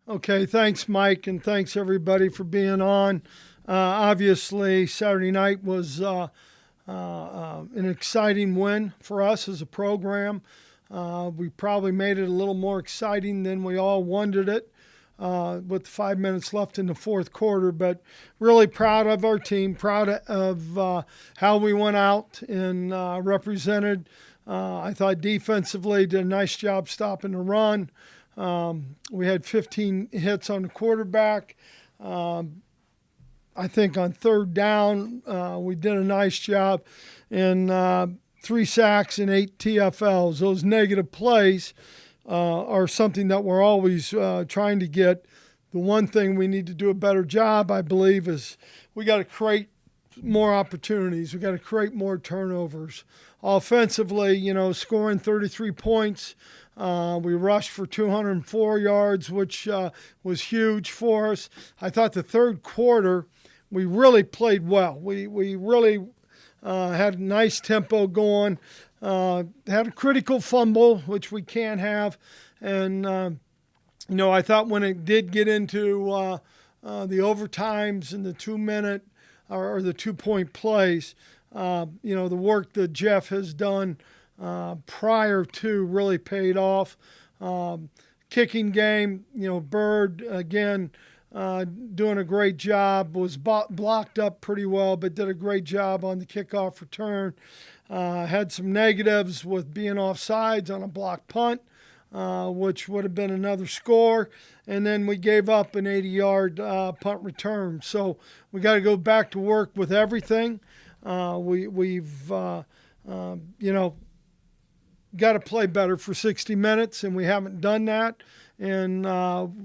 Okay, thanks, Mike, and thanks everybody for being on. Obviously, Saturday night was an exciting win for us as a program. We probably made it a little more exciting than we all wanted it with 5 minutes left in the fourth quarter. But really proud of our team, proud of how we went out and represented. I thought defensively did a nice job stopping the run. We had 15 hits on the quarterback. I think on third down, we did a nice job. And 3 sacks and 8 TFLs. Those negative plays are something that we're always trying to get. The one thing we need to do a better job, I believe, is we got to create more opportunities. We got to create more turnovers. Offensively, scoring 33 points. We rushed for 204 yards, which was huge for us. I thought the third quarter, we really played well. We really had a nice tempo going. Had a critical fumble, which we can't have. And, I thought when it did get into the overtimes and the 2 minute or the 2 point plays, the work that Jeff has done prior to really paid off. Kicking game, Bird, again, doing a great job, was blocked up pretty well, but did a great job on the kickoff return. Had some negatives with being offsides on a blocked punt, which would have been another score. And then we gave up an 80-yard punt return. So we got to go back to work with everything. We've got to play better for 60 minutes, and we haven't done that. And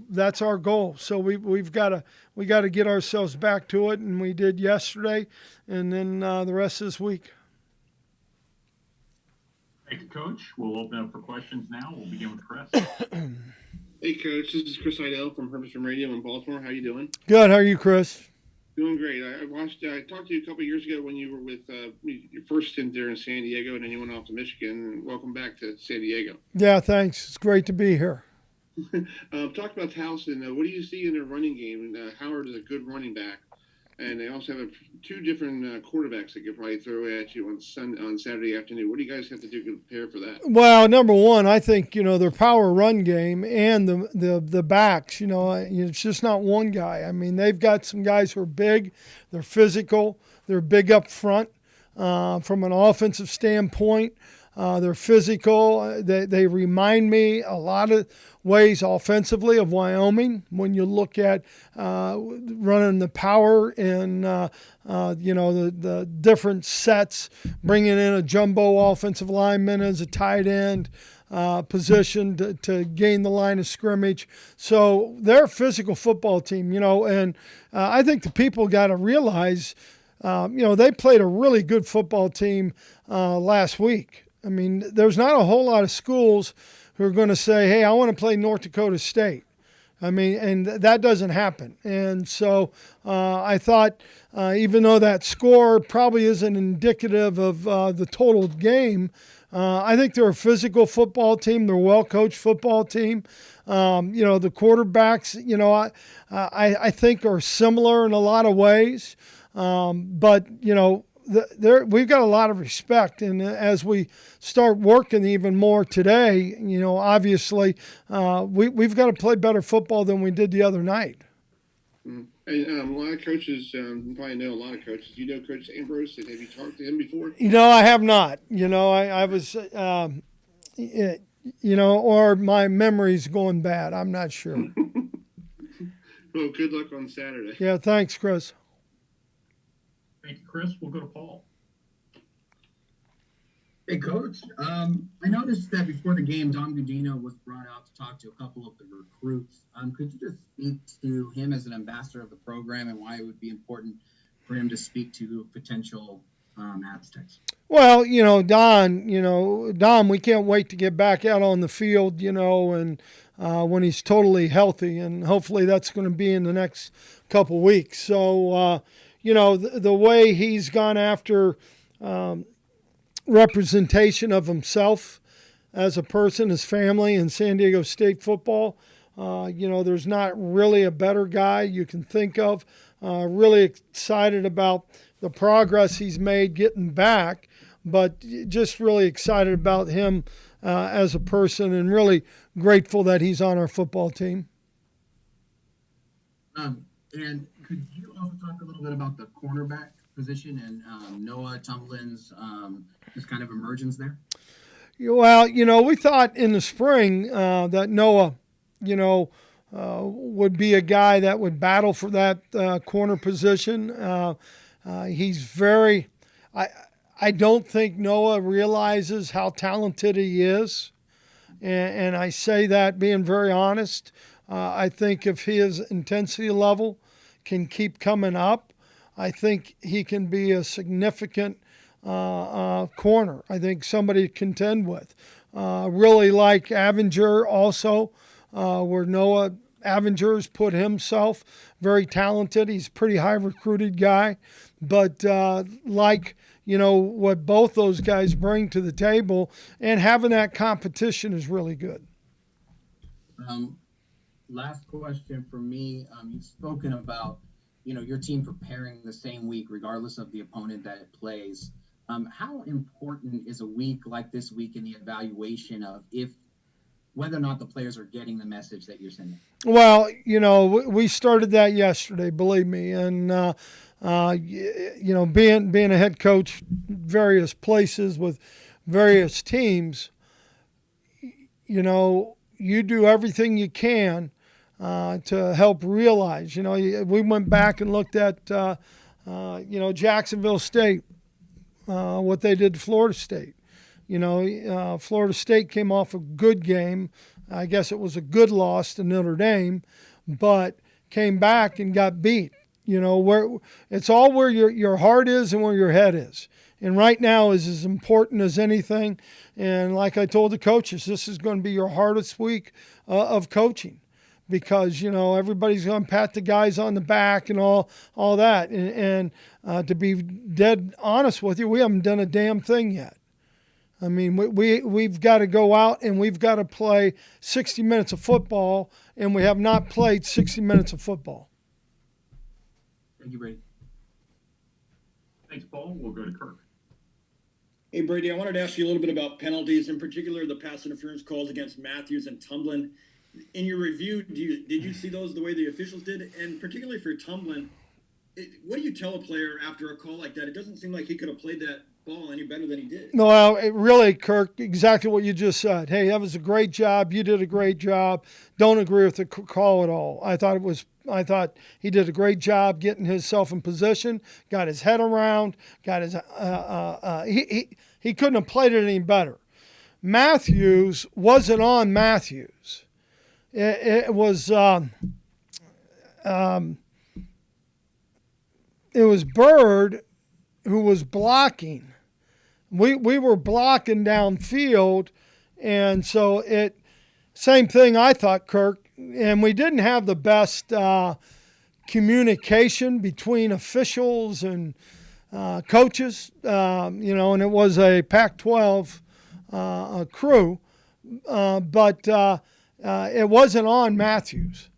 that's our goal. So we got to get ourselves back to it, and we did yesterday, and then the rest of this week. Thank you, Coach. We'll open up for questions now. We'll begin with Chris. Hey, Coach. This is Chris Idaho from Hermiston Radio in Baltimore. How you doing? Good. How are you, Chris? Doing great. I talked to you a couple of years ago when you were with your first stint there in San Diego, and then you went off to Michigan. Welcome back to San Diego. Yeah, thanks. It's great to be here. Talk about Towson. What do you see in their running game? Howard is a good running back, and they also have two different quarterbacks that could probably throw at you on Saturday afternoon. What do you guys have to do to prepare for that? Well, number one, I think their power run game and the backs. It's just not one guy. I mean, they've got some guys who are big, they're physical, they're big up front. From an offensive standpoint, they're physical. They remind me a lot of ways offensively of Wyoming when you look at running the power and the different sets, bringing in a jumbo offensive lineman as a tight end position to gain the line of scrimmage. So they're a physical football team, and I think the people got to realize, they played a really good football team last week. I mean, there's not a whole lot of schools who are going to say, hey, I want to play North Dakota State. I mean, and that doesn't happen. And so I thought, even though that score probably isn't indicative of the total game, I think they're a physical football team. They're a well-coached football team. The quarterbacks, I think are similar in a lot of ways. But we've got a lot of respect, and as we start working even more today, obviously we've got to play better football than we did the other night. Mm-hmm. And a lot of coaches, you probably know a lot of coaches. You know Coach Ambrose? Have you talked to him before? I have not. I was, or my memory's going bad. I'm not sure. Well, good luck on Saturday. Yeah, thanks, Chris. Thank you, Chris. We'll go to Paul. Hey, Coach. I noticed that before the game, Don Gudino was brought out to talk to a couple of the recruits. Could you just speak to him as an ambassador of the program and why it would be important for him to speak to potential Aztecs? Well, Don, we can't wait to get back out on the field, and when he's totally healthy, and hopefully that's going to be in the next couple weeks. So, the way he's gone after representation of himself as a person, his family, and San Diego State football, There's not really a better guy you can think of. Really excited about the progress he's made getting back, but just really excited about him as a person and really grateful that he's on our football team. And could you also talk a little bit about the cornerback position and Noah Tumblin's just kind of emergence there? Well, we thought in the spring that Noah, would be a guy that would battle for that corner position. He's very, I don't think Noah realizes how talented he is. And I say that being very honest. I think if his intensity level can keep coming up, I think he can be a significant corner. I think somebody to contend with. Really like Avenger also, where Noah Avenger's put himself, very talented. He's a pretty high recruited guy, but what both those guys bring to the table, and having that competition is really good. Last question for me. You've spoken about, your team preparing the same week, regardless of the opponent that it plays. How important is a week like this week in the evaluation of whether or not the players are getting the message that you're sending? Well, we started that yesterday, believe me, and being a head coach, various places with various teams, you do everything you can to help realize. We went back and looked at, Jacksonville State, what they did to Florida State. Florida State came off a good game. I guess it was a good loss to Notre Dame, but came back and got beat. It's all where your heart is and where your head is. And right now is as important as anything. And like I told the coaches, this is going to be your hardest week of coaching, because everybody's going to pat the guys on the back and all that. And to be dead honest with you, we haven't done a damn thing yet. I mean, we've got to go out and we've got to play 60 minutes of football, and we have not played 60 minutes of football. Thank you, Brady. Thanks, Paul. We'll go to Kirk. Hey, Brady, I wanted to ask you a little bit about penalties, in particular the pass interference calls against Matthews and Tumblin. In your review, did you see those the way the officials did? And particularly for Tumblin, what do you tell a player after a call like that? It doesn't seem like he could have played that ball any better than he did. No, really, Kirk, exactly what you just said. Hey, that was a great job. You did a great job. Don't agree with the call at all. I thought he did a great job getting himself in position, got his head around, got his he couldn't have played it any better. Matthews wasn't on Matthews. It was Bird who was blocking. We were blocking downfield, and so same thing I thought, Kirk, and we didn't have the best communication between officials and coaches, and it was a Pac-12 crew, but it wasn't on Matthews.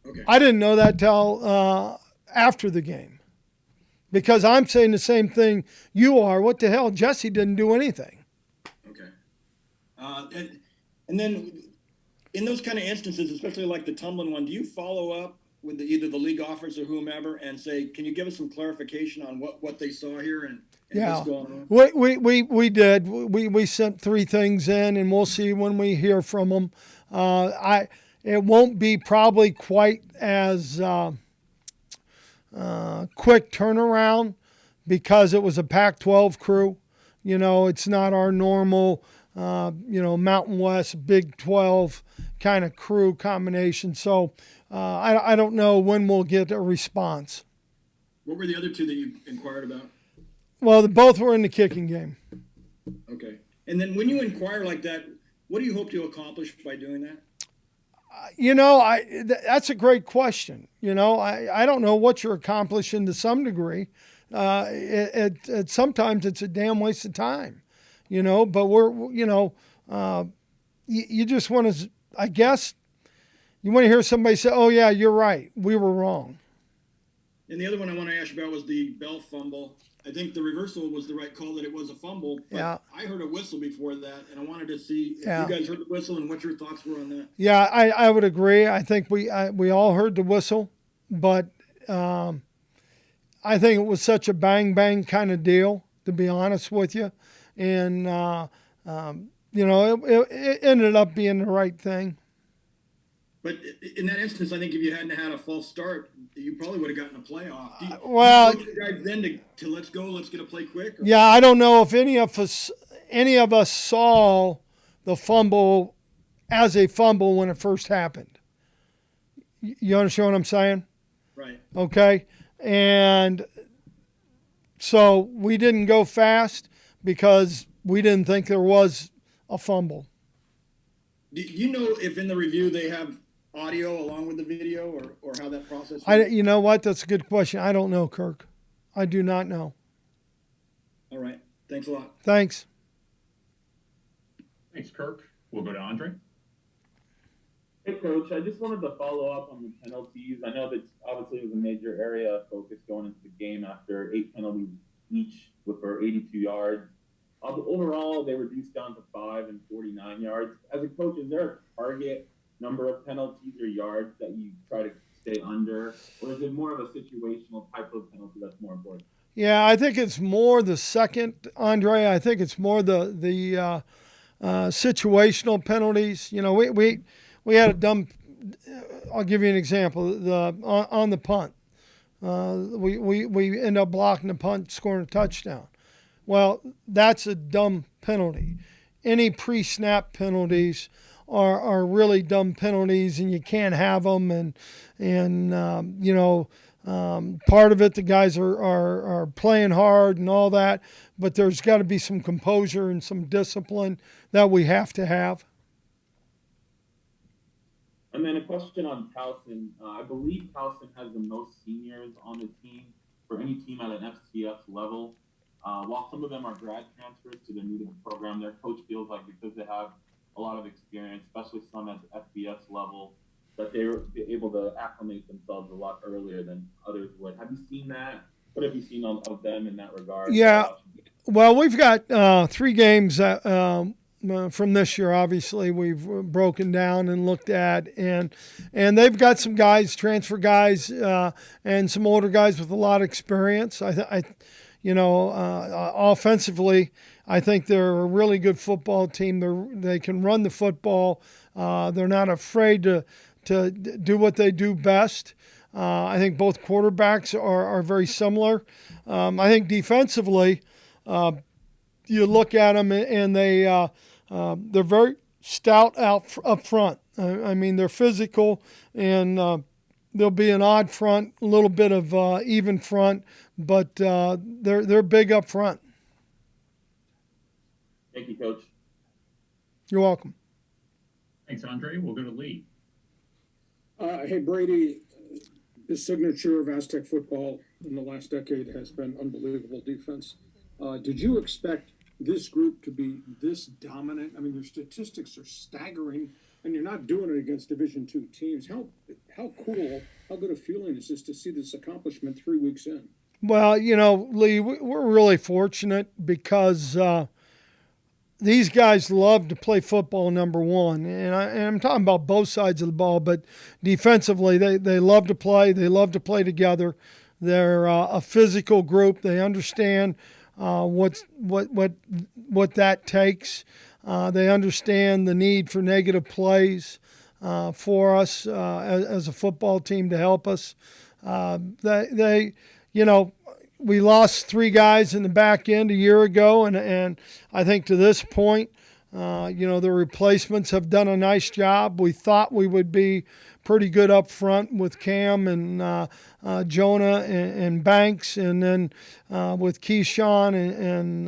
Okay. I didn't know that till after the game. Because I'm saying the same thing you are. What the hell? Jesse didn't do anything. Okay. And then in those kind of instances, especially like the Tumblin one, do you follow up with either the league office or whomever and say, can you give us some clarification on what they saw here and what's going on? We did. We sent 3 things in, and we'll see when we hear from them. It won't be probably quite as quick turnaround because it was a Pac-12 crew. It's not our normal, Mountain West, Big 12 kind of crew combination. So I don't know when we'll get a response. What were the other 2 that you inquired about? Well, both were in the kicking game. Okay. And then when you inquire like that, what do you hope to accomplish by doing that? That's a great question. I don't know what you're accomplishing to some degree. Sometimes it's a damn waste of time, but you just want to, I guess, You want to hear somebody say, "Oh yeah, you're right. We were wrong." And the other one I want to ask you about was the Bell fumble. I think the reversal was the right call that it was a fumble, but Yeah. I heard a whistle before that, and I wanted to see if Yeah. you guys heard the whistle and what your thoughts were on that. Yeah, I would agree. I think we all heard the whistle, but I think it was such a bang bang kind of deal, to be honest with you, and it ended up being the right thing. But in that instance, I think if you hadn't had a false start, you probably would have gotten a playoff. Well, do you guys then to let's go, let's get a play quick? Or? Yeah, I don't know if any of us saw the fumble as a fumble when it first happened. You understand what I'm saying? Right. Okay. And so we didn't go fast because we didn't think there was a fumble. Do you know if in the review they have audio along with the video or how that process works? You know what? That's a good question. I don't know, Kirk. I do not know. All right. Thanks a lot. Thanks. Thanks, Kirk. We'll go to Andre. Hey, Coach. I just wanted to follow up on the penalties. I know that obviously it was a major area of focus going into the game after 8 penalties each for 82 yards. Overall, they reduced down to 5 and 49 yards. As a coach, is there a target number of penalties or yards that you try to stay under, or is it more of a situational type of penalty that's more important? Yeah, I think it's more the second, Andre. I think it's more the situational penalties. You know, we had a dumb. I'll give you an example. On the punt, we end up blocking the punt, scoring a touchdown. Well, that's a dumb penalty. Any pre-snap penalties are really dumb penalties, and you can't have them. And part of it, the guys are playing hard and all that, but there's got to be some composure and some discipline that we have to have. And then a question on Towson. I believe Towson has the most seniors on the team for any team at an FCS level. While some of them are grad transfers to the new to the program, their coach feels like because they have a lot of experience, especially some at the FBS level, that they were able to acclimate themselves a lot earlier than others would. Have you seen that? What have you seen of them in that regard? Yeah. Well, we've got 3 games from this year. Obviously, we've broken down and looked at, and they've got some guys, transfer guys, and some older guys with a lot of experience. Offensively, I think they're a really good football team. They can run the football. They're not afraid to do what they do best. I think both quarterbacks are very similar. I think defensively, you look at them and they're very stout up front. I mean, they're physical, and there'll be an odd front, a little bit of even front, but they're big up front. Thank you, Coach. You're welcome. Thanks, Andre. We'll go to Lee. Hey, Brady, the signature of Aztec football in the last decade has been unbelievable defense. Did you expect this group to be this dominant? I mean, your statistics are staggering, and you're not doing it against Division II teams. How cool, how good a feeling is this to see this accomplishment 3 weeks in? Well, Lee, we're really fortunate because these guys love to play football, number one. And I'm talking about both sides of the ball, but defensively, they love to play. They love to play together. They're a physical group. They understand what that takes. They understand the need for negative plays for us as a football team to help us. We lost 3 guys in the back end a year ago, and I think to this point, the replacements have done a nice job. We thought we would be pretty good up front with Cam and Jonah and Banks, and then with Keyshawn and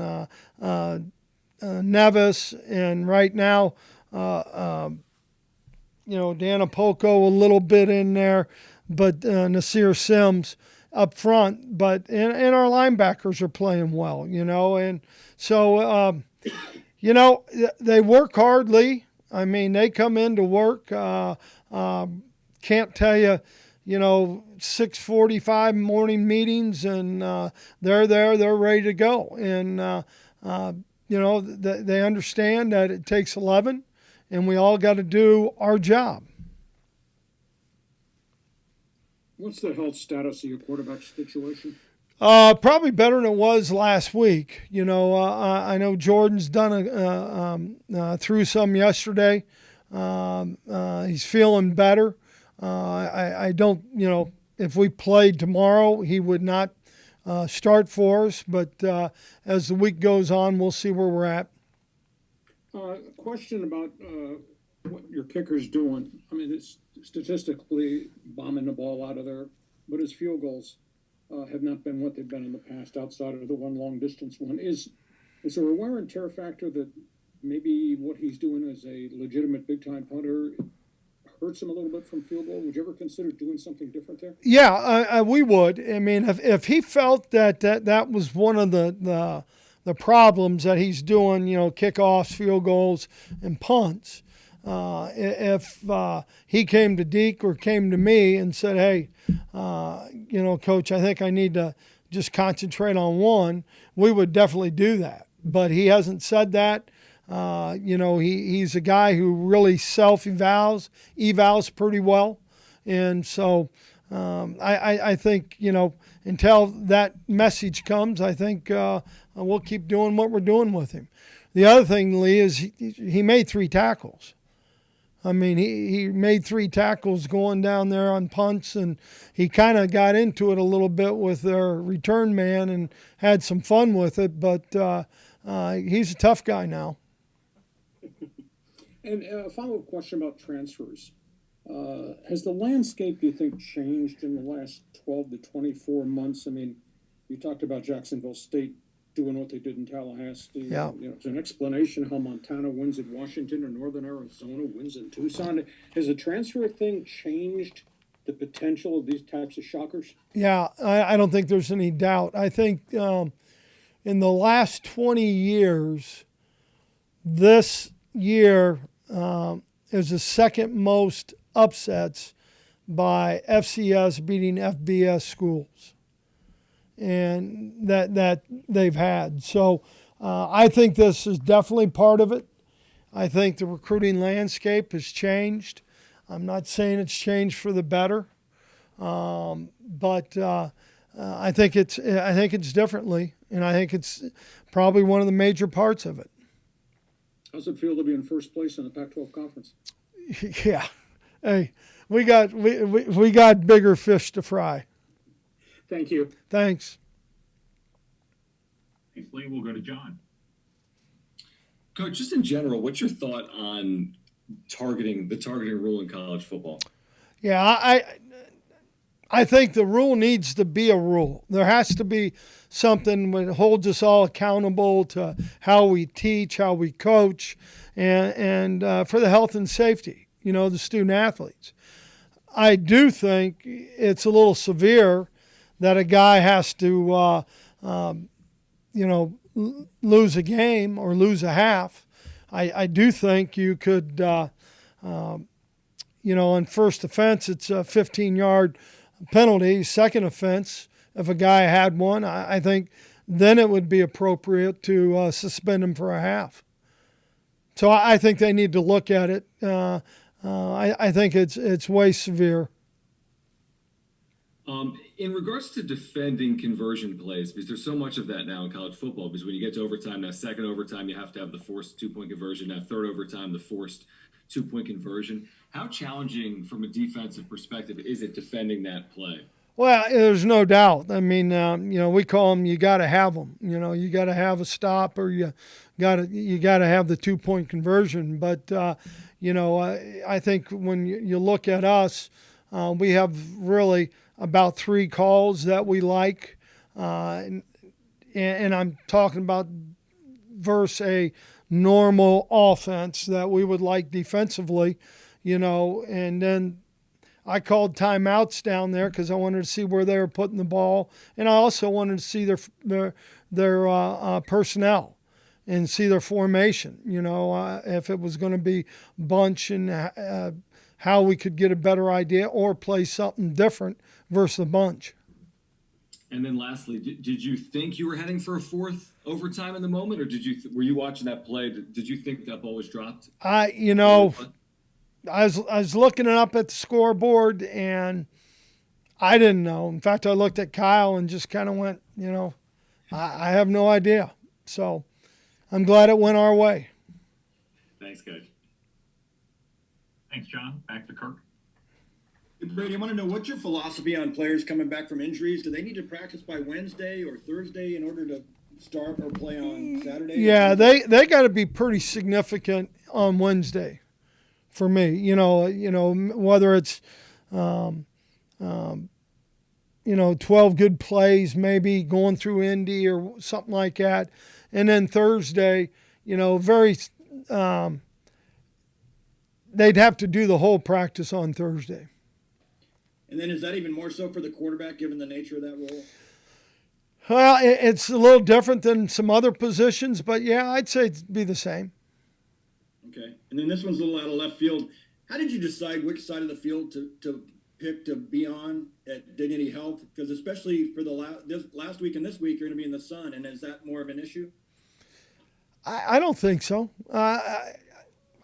Nevis, and right now, Dan Apoko a little bit in there, but Nasir Sims up front, but and our linebackers are playing well, and so they work hard, Lee. I mean, they come in to work. Can't tell you, 6:45 morning meetings, and they're there, they're ready to go. And, they understand that it takes 11, and we all got to do our job. What's the health status of your quarterback situation? Probably better than it was last week. I know Jordan's done through some yesterday. He's feeling better. I don't, if we played tomorrow, he would not start for us. But as the week goes on, we'll see where we're at. Question about what your kicker's doing. I mean, it's statistically bombing the ball out of there, but his field goals have not been what they've been in the past outside of the one long distance one. Is there a wear and tear factor that maybe what he's doing as a legitimate big time punter hurts him a little bit from field goal? Would you ever consider doing something different there? Yeah, we would. I mean, if he felt that was one of the problems that he's doing, kickoffs, field goals, and punts. If he came to Deke or came to me and said, hey, Coach, I think I need to just concentrate on one, we would definitely do that. But he hasn't said that. He's a guy who really evals pretty well. And so I think, until that message comes, I think we'll keep doing what we're doing with him. The other thing, Lee, is he made 3 tackles. I mean, he made 3 tackles going down there on punts, and he kind of got into it a little bit with their return man and had some fun with it. But he's a tough guy now. And a follow-up question about transfers. Has the landscape, do you think, changed in the last 12 to 24 months? I mean, you talked about Jacksonville State doing what they did in Tallahassee. Yeah. It's an explanation how Montana wins in Washington or Northern Arizona wins in Tucson. Has the transfer thing changed the potential of these types of shockers? Yeah, I don't think there's any doubt. I think in the last 20 years, this year is the second most upsets by FCS beating FBS schools, and that they've had. So I think this is definitely part of it. I think the recruiting landscape has changed. I'm not saying it's changed for the better, but I think it's differently, and I think it's probably one of the major parts of it. How's it feel to be in first place in the Pac-12 conference? Yeah, hey, we got bigger fish to fry. Thank you. Thanks. Thanks, Lee. We'll go to John. Coach, just in general, what's your thought on targeting rule in college football? Yeah, I think the rule needs to be a rule. There has to be something that holds us all accountable to how we teach, how we coach, and for the health and safety, the student athletes. I do think it's a little severe that a guy has to, lose a game or lose a half. I do think you could, on first offense, it's a 15-yard penalty. Second offense, if a guy had one, I think then it would be appropriate to suspend him for a half. So I think they need to look at it. I think it's way severe. In regards to defending conversion plays, because there's so much of that now in college football, because when you get to overtime, now second overtime, you have to have the forced 2-point conversion. Now third overtime, the forced 2-point conversion. How challenging from a defensive perspective is it defending that play? Well, there's no doubt. I mean, we call them, you got to have them. You got to have a stop, or you got to have the 2-point conversion. But, I think when you look at us, we have really about 3 calls that we like. And I'm talking about versus a normal offense that we would like defensively, and then I called timeouts down there because I wanted to see where they were putting the ball, and I also wanted to see their personnel and see their formation. If it was going to be bunch and how we could get a better idea or play something different versus the bunch. And then lastly, did you think you were heading for a fourth overtime in the moment, or were you watching that play? Did you think that ball was dropped? I was looking up at the scoreboard and I didn't know. In fact, I looked at Kyle and just kind of went, I have no idea. So I'm glad it went our way. Thanks, Coach. Thanks, John. Back to Kirk. Brady, I want to know what's your philosophy on players coming back from injuries? Do they need to practice by Wednesday or Thursday in order to start or play on Saturday? Yeah, they got to be pretty significant on Wednesday for me. Whether it's 12 good plays maybe going through Indy or something like that, and then Thursday, they'd have to do the whole practice on Thursday. And then is that even more so for the quarterback given the nature of that role? Well, it's a little different than some other positions, but yeah, I'd say it'd be the same. Okay. And then this one's a little out of left field. How did you decide which side of the field to pick to be on at Dignity Health? Because especially for this last week and this week, you're going to be in the sun. And is that more of an issue? I don't think so. I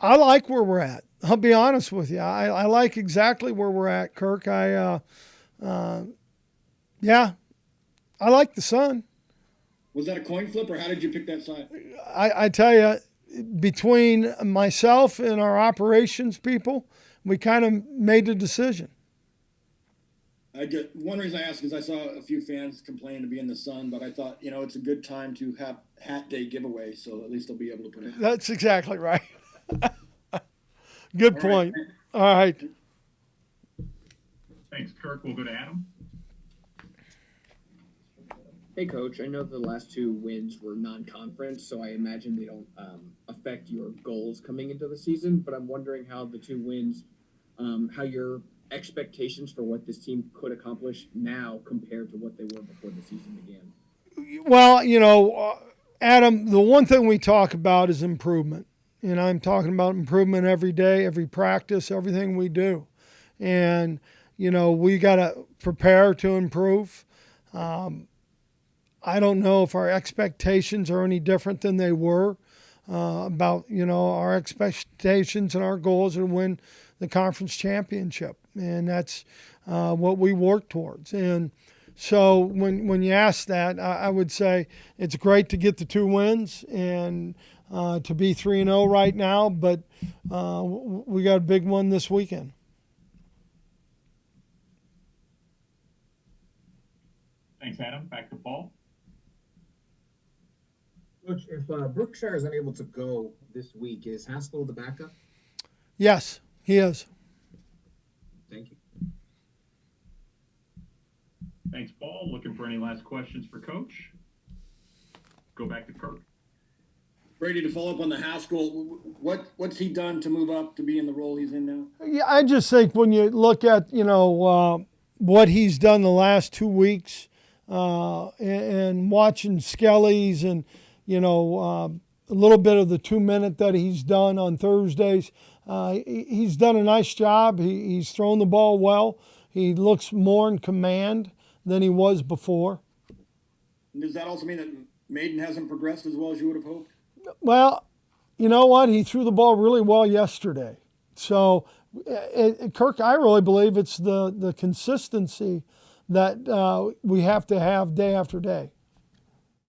like where we're at. I'll be honest with you. I like exactly where we're at, Kirk. I like the sun. Was that a coin flip, or how did you pick that side? I tell you, between myself and our operations people, we kind of made the decision. One reason I ask is I saw a few fans complaining to be in the sun, but I thought, it's a good time to have hat day giveaway, so at least they'll be able to put it. That's exactly right. Good point. All right. Thanks, Kirk. We'll go to Adam. Hey, Coach. I know the last two wins were non-conference, so I imagine they don't affect your goals coming into the season. But I'm wondering how the two wins, how your expectations for what this team could accomplish now compared to what they were before the season began. Well, Adam, the one thing we talk about is improvement. And I'm talking about improvement every day, every practice, everything we do. And, we got to prepare to improve. I don't know if our expectations are any different than they were about, our expectations and our goals are to win the conference championship. And that's what we work towards. And so when you ask that, I would say it's great to get the 2 wins and to be 3-0 right now, but we got a big one this weekend. Thanks, Adam. Back to Paul. Coach, if Brookshire is unable to go this week, is Haskell the backup? Yes, he is. Thank you. Thanks, Paul. Looking for any last questions for Coach? Go back to Kirk. Brady, to follow up on the Haskell, what's he done to move up to be in the role he's in now? Yeah, I just think when you look at, what he's done the last 2 weeks and watching Skelly's and, a little bit of the 2-minute that he's done on Thursdays, he's done a nice job. He's thrown the ball well. He looks more in command than he was before. Does that also mean that Maiden hasn't progressed as well as you would have hoped? Well, you know what? He threw the ball really well yesterday. So, Kirk, I really believe it's the consistency that we have to have day after day.